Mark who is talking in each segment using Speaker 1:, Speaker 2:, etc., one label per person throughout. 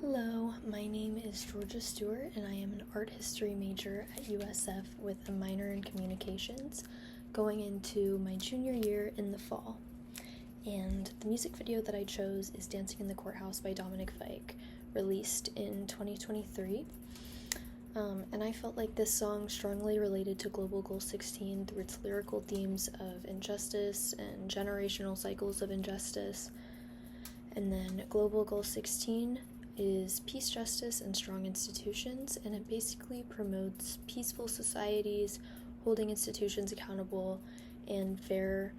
Speaker 1: Hello, my name is Stewart, and I am an art history major at USF with a minor in communications, going into my junior year in the fall. And the music video that I chose is Dancing in the Courthouse by Dominic Fike, released in 2023. And I felt like this song strongly related to Global Goal 16 through its lyrical themes of injustice and generational cycles of injustice. And then Global Goal 16 is peace, justice, and strong institutions, and it basically promotes peaceful societies, holding institutions accountable, and fair,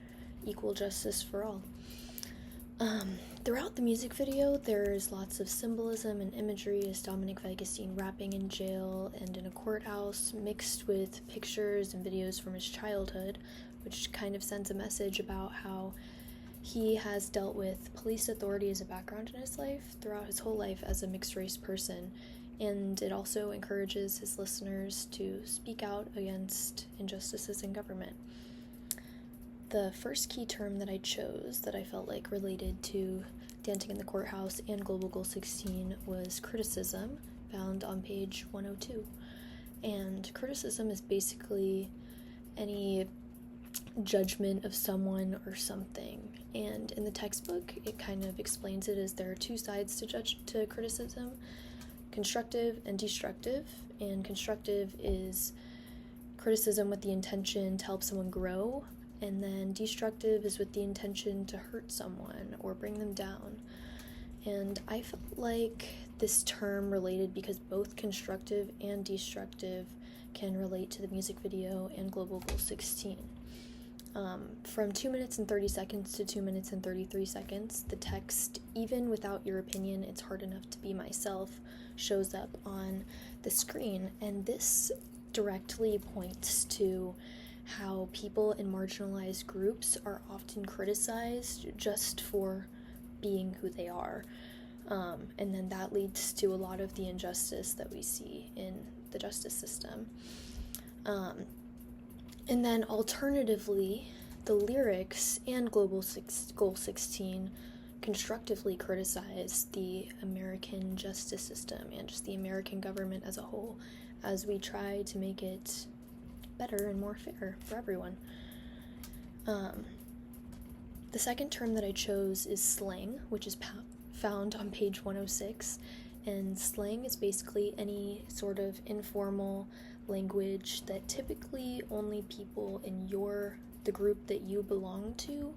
Speaker 1: equal justice for all. Throughout the music video, there's lots of symbolism and imagery as Dominic Fike is seen rapping in jail and in a courthouse, mixed with pictures and videos from his childhood, which kind of sends a message about how he has dealt with police authority as a background in his life throughout his whole life as a mixed-race person, and it also encourages his listeners to speak out against injustices in government. The first key term that I chose that I felt like related to Dancing in the Courthouse and Global Goal 16 was criticism, found on page 102. And criticism is basically any judgment of someone or something, and in the textbook it kind of explains it as there are two sides to criticism: constructive and destructive. And constructive is criticism with the intention to help someone grow, and then destructive is with the intention to hurt someone or bring them down. And I felt like this term related because both constructive and destructive can relate to the music video and Global Goal 16. From 2 minutes and 30 seconds to 2 minutes and 33 seconds, the text, even without your opinion, it's hard enough to be myself, shows up on the screen. And this directly points to how people in marginalized groups are often criticized just for being who they are. And then that leads to a lot of the injustice that we see in the justice system. And then alternatively, the lyrics and Goal 16 constructively criticize the American justice system and just the American government as a whole, as we try to make it better and more fair for everyone. The second term that I chose is slang, which is found on page 106, and slang is basically any sort of informal language that typically only people in the group that you belong to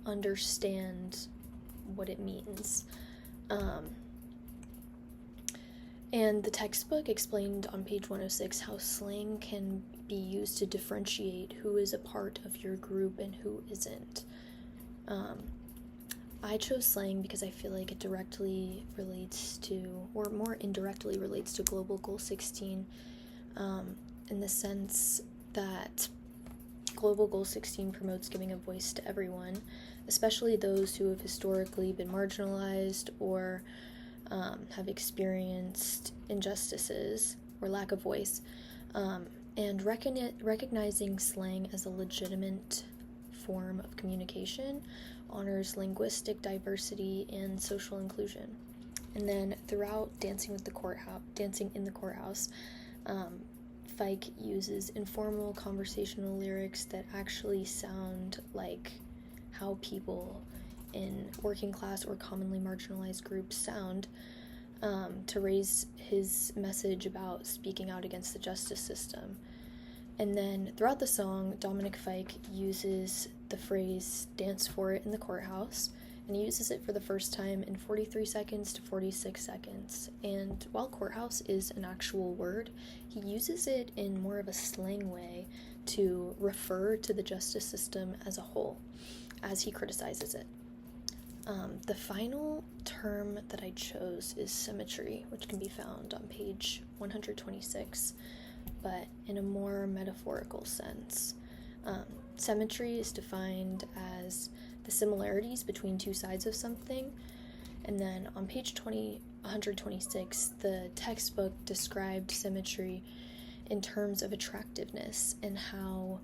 Speaker 1: understand what it means. And the textbook explained on page 106 how slang can be used to differentiate who is a part of your group and who isn't. I chose slang because I feel like it directly relates to, or more indirectly relates to, Global Goal 16, in the sense that Global Goal 16 promotes giving a voice to everyone, especially those who have historically been marginalized or have experienced injustices or lack of voice, and recognizing slang as a legitimate form of communication honors linguistic diversity and social inclusion. And then throughout Dancing in the Courthouse, Fike uses informal conversational lyrics that actually sound like how people in working class or commonly marginalized groups sound, to raise his message about speaking out against the justice system. And then throughout the song, Dominic Fike uses the phrase "dance for it in the courthouse," and he uses it for the first time in 43 seconds to 46 seconds. And while courthouse is an actual word, he uses it in more of a slang way to refer to the justice system as a whole, as he criticizes it. The final term that I chose is symmetry, which can be found on page 126, but in a more metaphorical sense. Symmetry is defined as the similarities between two sides of something, and then on page 126, the textbook described symmetry in terms of attractiveness and how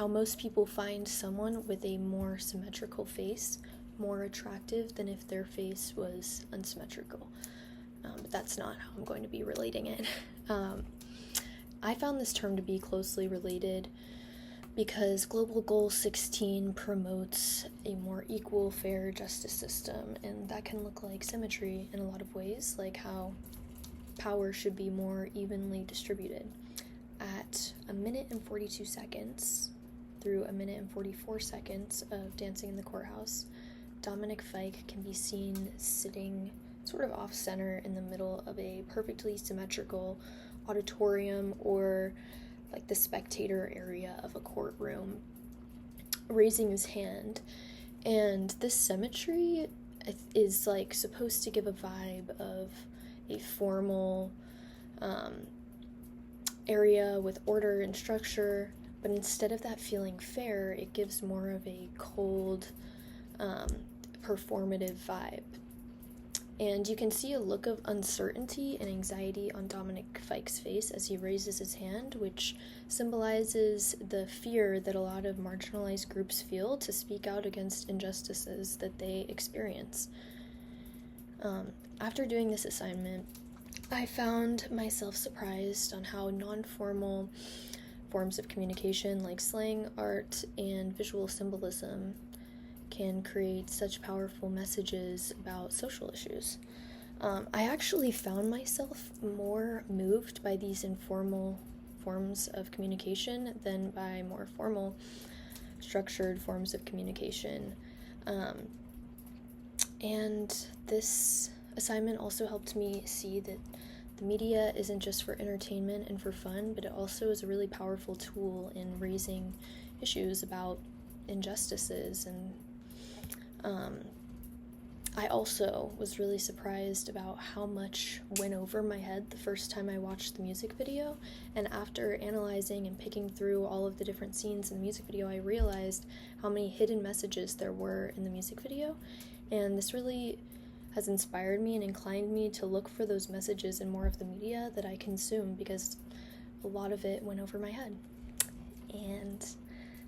Speaker 1: most people find someone with a more symmetrical face more attractive than if their face was unsymmetrical. But that's not how I'm going to be relating it. I found this term to be closely related because Global Goal 16 promotes a more equal, fair justice system, and that can look like symmetry in a lot of ways, like how power should be more evenly distributed. At 1:42 seconds through 1:44 seconds of Dancing in the Courthouse, Dominic Fike can be seen sitting sort of off-center in the middle of a perfectly symmetrical auditorium or like the spectator area of a courtroom, raising his hand. And this symmetry is like supposed to give a vibe of a formal area with order and structure, but instead of that feeling fair, it gives more of a cold, performative vibe. And you can see a look of uncertainty and anxiety on Dominic Fike's face as he raises his hand, which symbolizes the fear that a lot of marginalized groups feel to speak out against injustices that they experience. After doing this assignment, I found myself surprised on how non-formal forms of communication like slang, art, and visual symbolism can create such powerful messages about social issues. I actually found myself more moved by these informal forms of communication than by more formal, structured forms of communication. And this assignment also helped me see that the media isn't just for entertainment and for fun, but it also is a really powerful tool in raising issues about injustices. And I also was really surprised about how much went over my head the first time I watched the music video, and after analyzing and picking through all of the different scenes in the music video, I realized how many hidden messages there were in the music video, and this really has inspired me and inclined me to look for those messages in more of the media that I consume, because a lot of it went over my head. And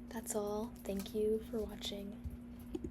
Speaker 1: that's all. Thank you for watching.